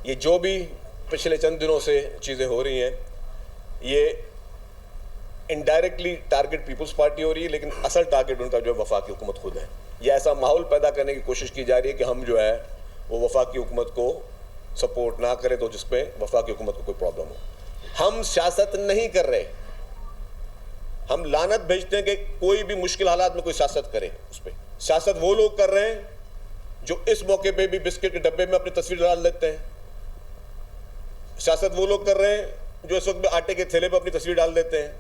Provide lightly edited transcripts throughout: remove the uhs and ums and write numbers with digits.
ये जो भी पिछले चंद दिनों से चीज़ें हो रही हैं, ये इनडायरेक्टली टारगेट पीपल्स पार्टी हो रही है, लेकिन असल टारगेट उनका जो है वफाकी हुकूमत खुद है। ये ऐसा माहौल पैदा करने की कोशिश की जा रही है कि हम जो है वो वफाकी हुकूमत को सपोर्ट ना करें, तो जिसपे वफाकी हुकूमत को कोई प्रॉब्लम हो। हम सियासत नहीं कर रहे, हम लानत भेजते हैं कि कोई भी मुश्किल हालात में कोई सियासत करे। उस पर सियासत वो लोग कर रहे हैं जो इस मौके पे भी बिस्किट के डब्बे में अपनी तस्वीर डाल देते हैं। सियासत वो लोग कर रहे हैं जो इस वक्त में आटे के थैले पे अपनी तस्वीर डाल देते हैं,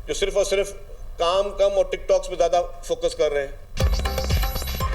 जो सिर्फ और सिर्फ काम कम और टिकटॉक्स पे ज़्यादा फोकस कर रहे हैं।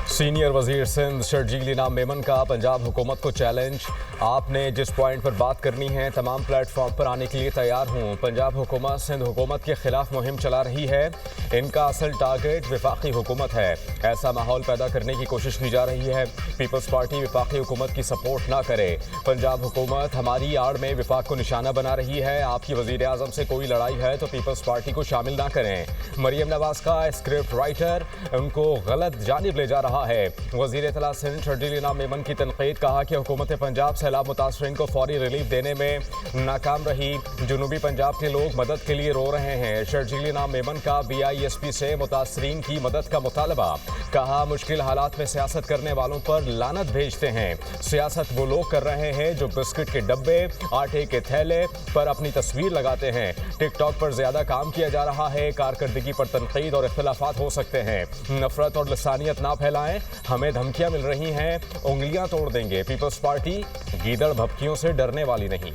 सीनियर वजीर सिंध शर्जील इनाम मेमन का पंजाब हुकूमत को चैलेंज। आपने जिस पॉइंट पर बात करनी है तमाम प्लेटफॉर्म पर आने के लिए तैयार हूँ। पंजाब हुकूमत सिंध हुकूमत के खिलाफ मुहिम चला रही है, इनका असल टारगेट वफाकी हुकूमत है। ऐसा माहौल पैदा करने की कोशिश की जा रही है। पीपल्स पार्टी वफाकी हुकूमत की सपोर्ट ना करे। पंजाब हुकूमत हमारी आड़ में वफाक को निशाना बना रही है। आपकी वजीर आज़म से कोई लड़ाई है तो पीपल्स पार्टी को शामिल ना करें। मरियम नवाज का स्क्रिप्ट राइटर उनको गलत जानिब ले जा रहा है। वजीर इत्तला सिंध शर्जील इनाम मेमन की तनकीद। कहा कि हुकूमत पंजाब सैलाब मुतासरीन को फौरी रिलीफ देने में नाकाम रही। जुनूबी पंजाब के लोग मदद के लिए रो रहे हैं। शर्जील इनाम मेमन का BISP से मुतासरीन की मदद का मुतालबा। कहा मुश्किल हालात में सियासत करने वालों पर लानत भेजते हैं। सियासत वो लोग कर रहे हैं जो बिस्किट के डब्बे, आटे के थैले पर अपनी तस्वीर लगाते हैं। टिकटॉक पर ज्यादा काम किया जा रहा है। कारकर्दगी पर तनकीद और इख्तिलाफात हो सकते हैं। नफरत और लसानियत ना फैलाएं। हमें धमकियां मिल रही हैं, उंगलियां तोड़ देंगे। पीपल्स पार्टी गीदड़ भपकियों से डरने वाली नहीं।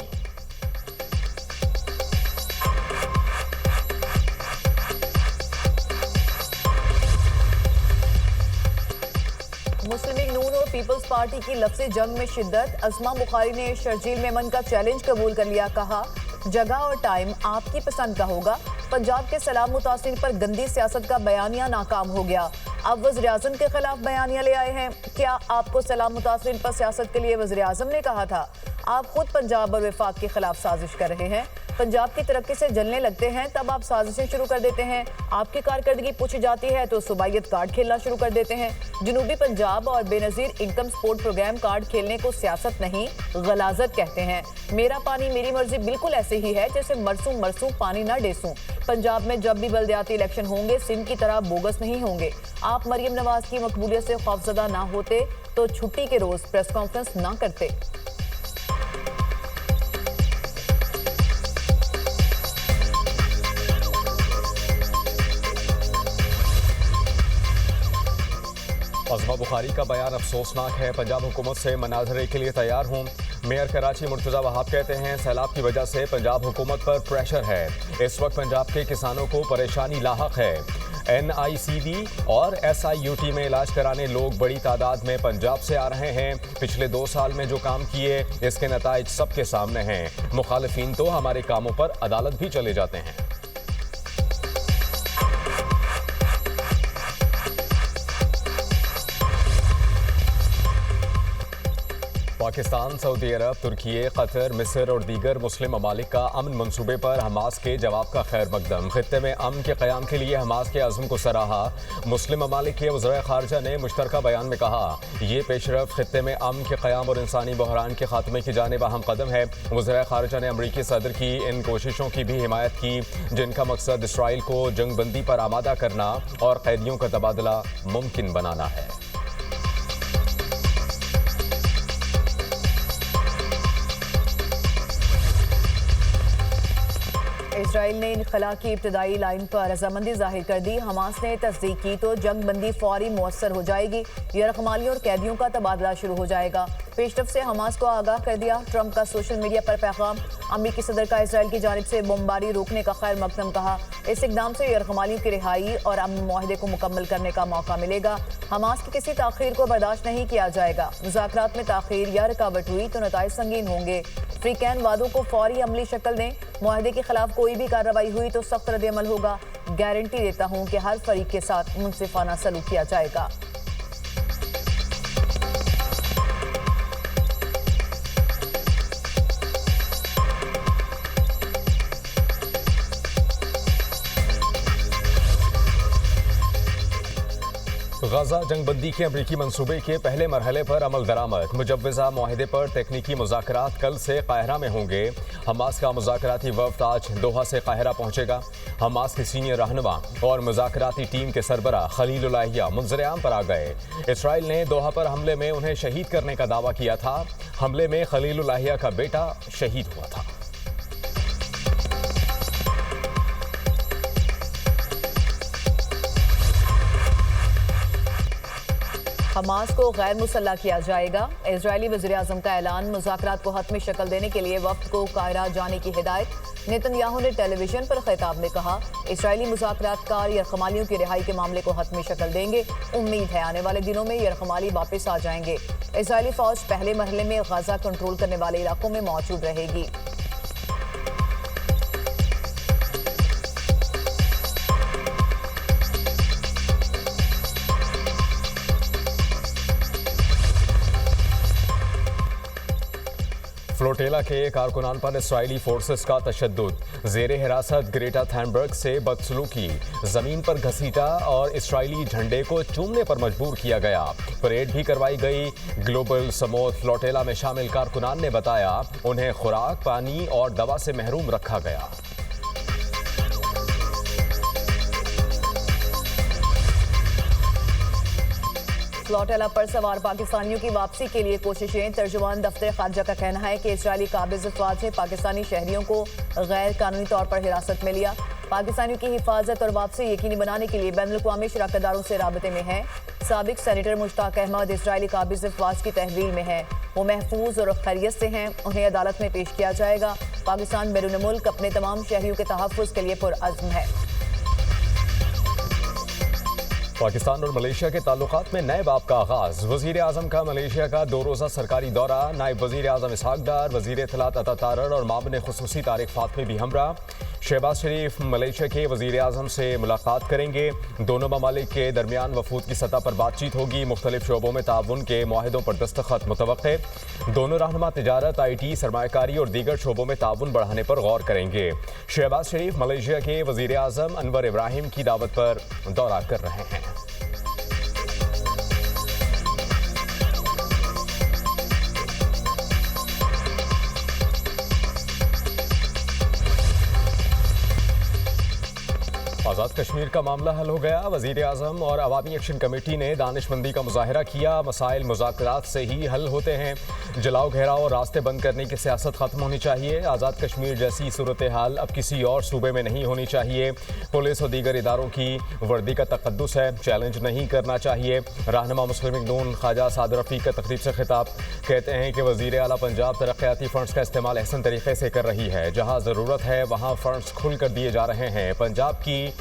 मुस्लिम लीग नून और पीपल्स पार्टी की लफ्ज़े जंग में शिद्दत। अस्मा बुखारी ने शर्जील मेमन का चैलेंज कबूल कर लिया। कहा जगह और टाइम आपकी पसंद का होगा। पंजाब के सलाम मुतासरीन पर गंदी सियासत का बयानिया नाकाम हो गया। अब वज़ीर आज़म के खिलाफ बयानिया ले आए हैं। क्या आपको सलाम मुतासरीन पर सियासत के लिए वज़ीर आज़म ने कहा था? आप खुद पंजाब और वफाक के खिलाफ साजिश कर रहे हैं। पंजाब की तरक्की से जलने लगते हैं तब आप साजिशें शुरू कर देते हैं। आपकी कारकर्दगी पूछी जाती है तो सूबाइयत कार्ड खेलना शुरू कर देते हैं। जनूबी पंजाब और Benazir income support programme card खेलने को सियासत नहीं गलाजत कहते हैं। मेरा पानी मेरी मर्जी बिल्कुल ऐसे ही है जैसे मरसूं मरसूं पानी ना डेसूं। पंजाब में जब भी बल्दियाती इलेक्शन होंगे सिंध की तरह बोगस नहीं होंगे। आप मरियम नवाज की मकबूलियत से खौफजदा ना होते तो छुट्टी के रोज प्रेस कॉन्फ्रेंस ना करते। अस्मा बुखारी का बयान अफसोसनाक है। पंजाब हुकूमत से मनाजरे के लिए तैयार हूँ। मेयर कराची मुर्तज़ा वहाब कहते हैं सैलाब की वजह से पंजाब हुकूमत पर प्रेशर है। इस वक्त पंजाब के किसानों को परेशानी लाहक है। NICV और SIUT में इलाज कराने लोग बड़ी तादाद में पंजाब से आ रहे हैं। पिछले 2 साल में जो काम किए इसके नताइज सबके सामने हैं। मुखालिफिन तो हमारे कामों पर अदालत भी चले जाते हैं। पाकिस्तान, सऊदी अरब, तुर्की, कतर, मिस्र और दीगर मुस्लिम ममालिक का अमन मंसूबे पर हमास के जवाब का खैर मकदम। खित्ते में अमन के क़याम के लिए हमास के अज़्म को सराहा। मुस्लिम ममालिक के वज़ीर ख़ारजा ने मुश्तरका बयान में कहा ये पेशरफ खित्ते में अमन के क़याम और इंसानी बहरान के खात्मे की जानिब अहम कदम है। वज़ीर ख़ारजा ने अमरीकी सदर की इन कोशिशों की भी हिमायत की जिनका मकसद इसराइल को जंग बंदी पर आमादा करना और कैदियों का तबादला मुमकिन बनाना है। इसराइल ने इनखला की इब्तदाई लाइन पर रजामंदी जाहिर कर दी। हमास ने तस्दीक की तो जंग बंदी फौरी मुअस्सर हो जाएगी। यरगमालियों और कैदियों का तबादला शुरू हो जाएगा। पेशरफ से हमास को आगाह कर दिया। ट्रंप का सोशल मीडिया पर पैगाम। अमरीकी सदर का इसराइल की जानिब से बमबारी रोकने का खैर मकदम। कहा इस इकदाम से यरगमालियों की रिहाई और अमन मुआहदे को मुकम्मल करने का मौका मिलेगा। हमास की किसी ताखीर को बर्दाश्त नहीं किया जाएगा। मुज़ाकरात में ताखीर या रुकावट हुई तो नताइज संगीन होंगे। फ्रीकैन वादों को फौरी अमली शक्ल दें। मुआहदे के खिलाफ कोई भी कार्रवाई हुई तो सख्त रद्द-ए-अमल होगा। गारंटी देता हूं कि हर फरीक के साथ मुंसिफाना सलूक किया जाएगा। गजा जंगबंदी के अमरीकी मंसूबे के पहले मरहले पर अमल दरामद। मुजव्वज़ा मुआहिदे पर तकनीकी मुज़ाकरात कल से काहिरा में होंगे। हमास का मुज़ाकराती वफ़द आज दोहा से काहिरा पहुंचेगा। हमास की सीनियर रहनुमा और मुज़ाकराती टीम के सरबरा खलील लाहिया मुंज़र-ए-आम पर आ गए। इसराइल ने दोहा पर हमले में उन्हें शहीद करने का दावा किया था। हमले में खलील लाहिया का बेटा शहीद हुआ था। हमास को गैर मुसल्लह किया जाएगा। इजरायली वज़ीर-ए-आज़म का ऐलान। मुज़ाकरात को हतमी शक्ल देने के लिए वफ़द को काहिरा जाने की हिदायत। नेतन्याहू ने टेलीविजन पर खिताब में कहा, इजरायली मुज़ाकरातकार यरग़मालियों की रिहाई के मामले को हतमी शक्ल देंगे। उम्मीद है आने वाले दिनों में यरग़माली वापस आ जाएंगे। इजरायली फौज पहले मरहले में गजा कंट्रोल करने वाले इलाकों में मौजूद रहेगी। फ्लोटेला के कारकुनान पर इसराइली फोर्सेस का तशद्दुद। ज़ेरे हिरासत ग्रेटा थैनबर्ग से बदसलूकी, जमीन पर घसीटा और इसराइली झंडे को चूमने पर मजबूर किया गया। परेड भी करवाई गई। ग्लोबल समोत फ्लोटेला में शामिल कारकुनान ने बताया, उन्हें खुराक, पानी और दवा से महरूम रखा गया। फ्लोटेला पर सवार पाकिस्तानियों की वापसी के लिए कोशिशें। तर्जुमान दफ्तर खारजा का कहना है कि इजरायली काबिज अफवाज ने पाकिस्तानी शहरियों को गैर कानूनी तौर पर हिरासत में लिया। पाकिस्तानियों की हिफाजत और वापसी यकीनी बनाने के लिए बैनुल-अक़वामी शराकतदारों से राबते में है। साबिक सेनेटर मुश्ताक अहमद इजरायली काबिज अफवाज की तहवील में है। वो महफूज और खैरियत से हैं। उन्हें अदालत में पेश किया जाएगा। पाकिस्तान बैरून मुल्क अपने तमाम शहरियों के तहफ़्फ़ुज़ के लिए पुरअज़्म है। पाकिस्तान और मलेशिया के ताल्लुकात में नए बाब का आगाज। वज़ीर आज़म का मलेशिया का 2 रोज़ा सरकारी दौरा। नायब वज़ीर आज़म इसहाक डार, वज़ीर इत्तलात अता तारर और मामले खुसूसी तारिक फातमी भी हमरा। शहबाज शरीफ मलेशिया के वज़ीर आज़म से मुलाकात करेंगे। दोनों ममालिक के दरमियान वफूद की सतह पर बातचीत होगी। मुख्तलिफ शोबों में ताउन के मुआहिदों पर दस्तखत मुतवक्के। दोनों रहनुमा तिजारत, IT, सरमायाकारी और दीगर शोबों में ताउन बढ़ाने पर गौर करेंगे। शहबाज शरीफ मलेशिया के वज़ीर आज़म अनवर इब्राहिम की दावत पर दौरा कर रहे हैं। आज़ाद कश्मीर का मामला हल हो गया। वज़ीर आज़म और अवामी एक्शन कमेटी ने दानिशमंदी का मुजाहिरा किया। मसाइल मुज़ाकरात से ही हल होते हैं। जलाओ घेराव और रास्ते बंद करने की सियासत ख़त्म होनी चाहिए। आज़ाद कश्मीर जैसी सूरत हाल अब किसी और सूबे में नहीं होनी चाहिए। पुलिस और दीगर इदारों की वर्दी का तक़द्दुस है, चैलेंज नहीं करना चाहिए। रहनुमा मुस्लिम लीग नून ख्वाजा साद रफ़ीक का तकरीब से खिताब। कहते हैं कि वज़ीर आला पंजाब तरक्याती फ़ंड्स का इस्तेमाल अहसन तरीके से कर रही है। जहाँ ज़रूरत है वहाँ फ़ंड्स खुल कर दिए जा रहे हैं। पंजाब की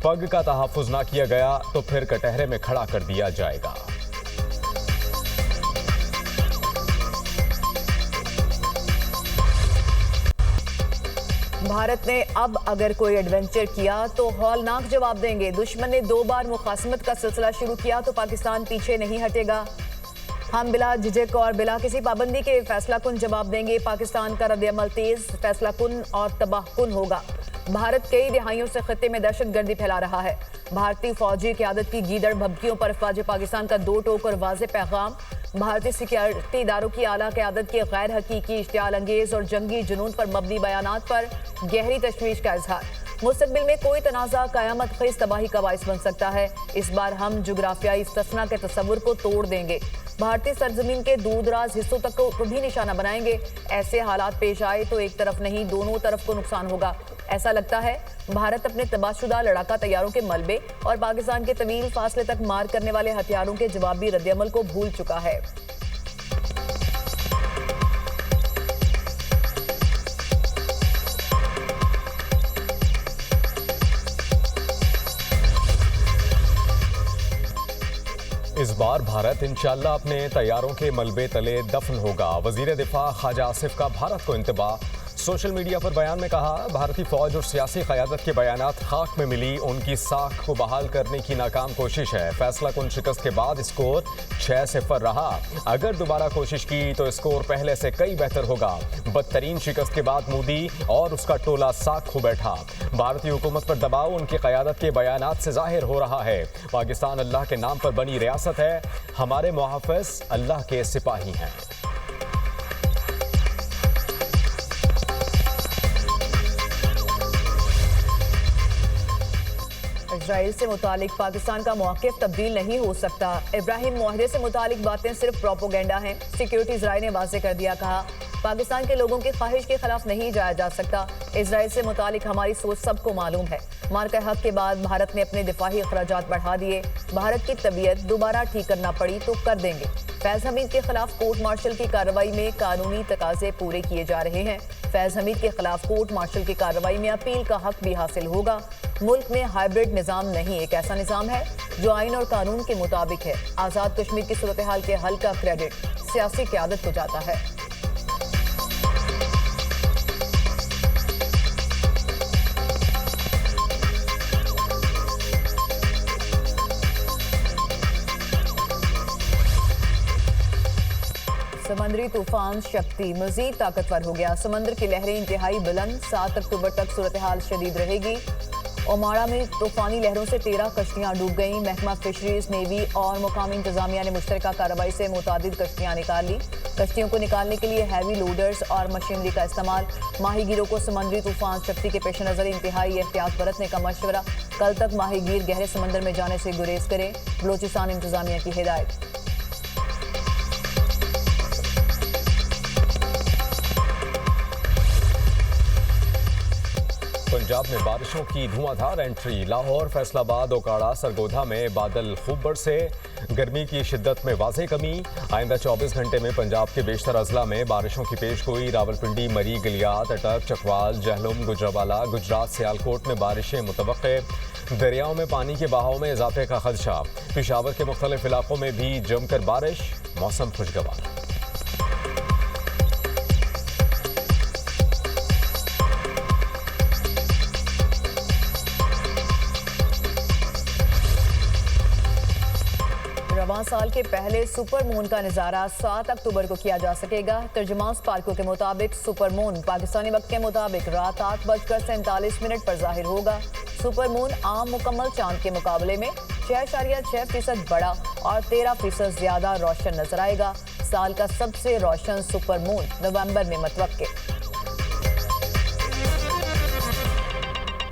पग का तहफ़्फ़ुज़ ना किया गया तो फिर कटहरे में खड़ा कर दिया जाएगा। भारत ने अब अगर कोई एडवेंचर किया तो हौलनाक जवाब देंगे। दुश्मन ने 2 बार मुखासमत का सिलसिला शुरू किया तो पाकिस्तान पीछे नहीं हटेगा। हम बिला झिझक और बिला किसी पाबंदी के फैसला कुन जवाब देंगे। पाकिस्तान का रद्द-ए-अमल तेज, फैसला कुन और तबाह कुन होगा। भारत कई दिहाइयों से खत्ते में दहशतगर्दी फैला रहा है। भारतीय फौजी क़यादत की गीदड़ भभकियों पर अफवाज पाकिस्तान का 2 टोक और वाज़ेह पैगाम। भारतीय सिक्योरिटी इदारों की आला क़यादत के गैर हकीकी, इश्तियाल अंगेज और जंगी जुनून पर मबनी बयानात पर गहरी तशवीश का इजहार। मुस्तकबिल में कोई तनाज़ा क़यामत ख़ेज़ तबाही का बाइस बन सकता है। इस बार हम जुग्राफियाई इस्तिस्ना के तस्वुर को तोड़ देंगे। भारतीय सरजमीन के दूर-दराज हिस्सों तक को भी निशाना बनाएंगे। ऐसे हालात पेश आए तो एक तरफ नहीं, दोनों तरफ को नुकसान होगा। ऐसा लगता है भारत अपने तबाहशुदा लड़ाका तैयारों के मलबे और पाकिस्तान के तवील फासले तक मार करने वाले हथियारों के जवाबी रद्द-ए-अमल को भूल चुका है। इस बार भारत इंशाअल्लाह अपने तैयारों के मलबे तले दफन होगा। वजीर दिफा ख्वाजा आसिफ का भारत को इंतबाह। सोशल मीडिया पर बयान में कहा, भारतीय फौज और सियासी क़यादत के बयानात खाक में मिली, उनकी साख को बहाल करने की नाकाम कोशिश है। फैसला कुन शिकस्त के बाद स्कोर 6-0 रहा। अगर दोबारा कोशिश की तो स्कोर पहले से कई बेहतर होगा। बदतरीन शिकस्त के बाद मोदी और उसका टोला साख हो बैठा। भारतीय हुकूमत पर दबाव उनकी क़यादत के बयानात से जाहिर हो रहा है। पाकिस्तान अल्लाह के नाम पर बनी रियासत है, हमारे मुहाफ़िज़ अल्लाह के सिपाही हैं। इजराइल से मुतालिक पाकिस्तान का मौक़िफ़ तब्दील नहीं हो सकता। इब्राहिम मुआहदे से मुतालिक बातें सिर्फ प्रोपोगेंडा हैं। सिक्योरिटी इजराइल ने वाज़ेह कर दिया, कहा पाकिस्तान के लोगों की ख्वाहिश के खिलाफ नहीं जाया जा सकता। इजराइल से मुतालिक हमारी सोच सबको मालूम है। मार्का हक के बाद भारत ने अपने दिफाही अखराजात बढ़ा दिए। भारत की तबीयत दोबारा ठीक करना पड़ी तो कर देंगे। फैज़ हमीद के खिलाफ कोर्ट मार्शल की कार्रवाई में कानूनी तकाजे पूरे किए जा रहे हैं। फैज़ हमीद के खिलाफ कोर्ट मार्शल की कार्रवाई में अपील का हक भी हासिल होगा। मुल्क में हाइब्रिड निज़ाम नहीं, एक ऐसा निज़ाम है जो आइन और कानून के मुताबिक है। आज़ाद कश्मीर की सूरत हाल के हल का क्रेडिट सियासी क़यादत को जाता है। समंदरी तूफान शक्ति मजीद ताकतवर हो गया। समंदर की लहरें इंतहाई बुलंद। 7 अक्टूबर तक सूरत हाल शदीद रहेगी। ओमाड़ा में तूफानी लहरों से 13 कश्तियां डूब गईं। महकमा फिशरीज, नेवी और मुकामी इंतजामिया ने मुश्तरका कार्रवाई से मुतादिद कश्तियां निकाल ली। कश्तियों को निकालने के लिए हैवी लोडर्स और मशीनरी का इस्तेमाल। माहीगीरों को समंदरी तूफान शक्ति के पेश नज़र इंतहाई एहतियात बरतने का मशवरा। कल तक माहीगीर गहरे समंदर में जाने से गुरेज करें, बलोचिस्तान इंतजामिया की हिदायत। पंजाब में बारिशों की धुआंधार एंट्री। लाहौर, फैसलाबाद, ओकाड़ा, सरगोधा में बादल खूब बरसे। गर्मी की शिद्दत में वाज़ेह कमी। आइंदा 24 घंटे में पंजाब के बेशतर अजला में बारिशों की पेशगोई। रावलपिंडी, मरी, गलियात, अटक, चकवाल, जहलुम, गुजरावाला, गुजरात, सियालकोट में बारिशें मुतवक्के। दरियाओं में पानी के बहाव में इजाफे का खदशा। पेशावर के मुख्तलिफ इलाकों में भी जमकर बारिश। मौसम खुशगवार। रवां साल के पहले सुपर मून का नज़ारा 7 अक्टूबर को किया जा सकेगा। तर्जुमान स्पार्को के मुताबिक सुपर मून पाकिस्तानी वक्त के मुताबिक रात 8:47 पर जाहिर होगा। सुपर मून आम मुकम्मल चांद के मुकाबले में 6.6% बड़ा और 13% ज्यादा रोशन नजर आएगा। साल का सबसे रोशन सुपर मून नवंबर में मतवक्के।